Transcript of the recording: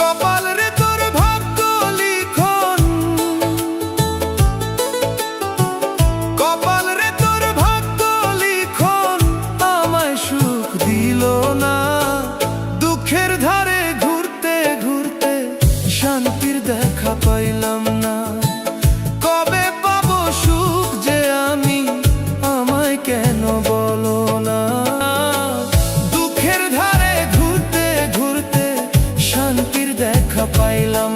কপাল রে তোর ভাগ্য লিখন, কপাল রে তোর ভাগ্য লিখন আমায় সুখ দিল না। দুঃখের ধারে ঘুরতে ঘুরতে শান্তির দেখা পাইলাম না। কবে পাবো সুখ যে আমি, আমায় কেন বলো না। দুঃখের ধারে ঘুরতে ঘুরতে শান্তির দেখা পাইলাম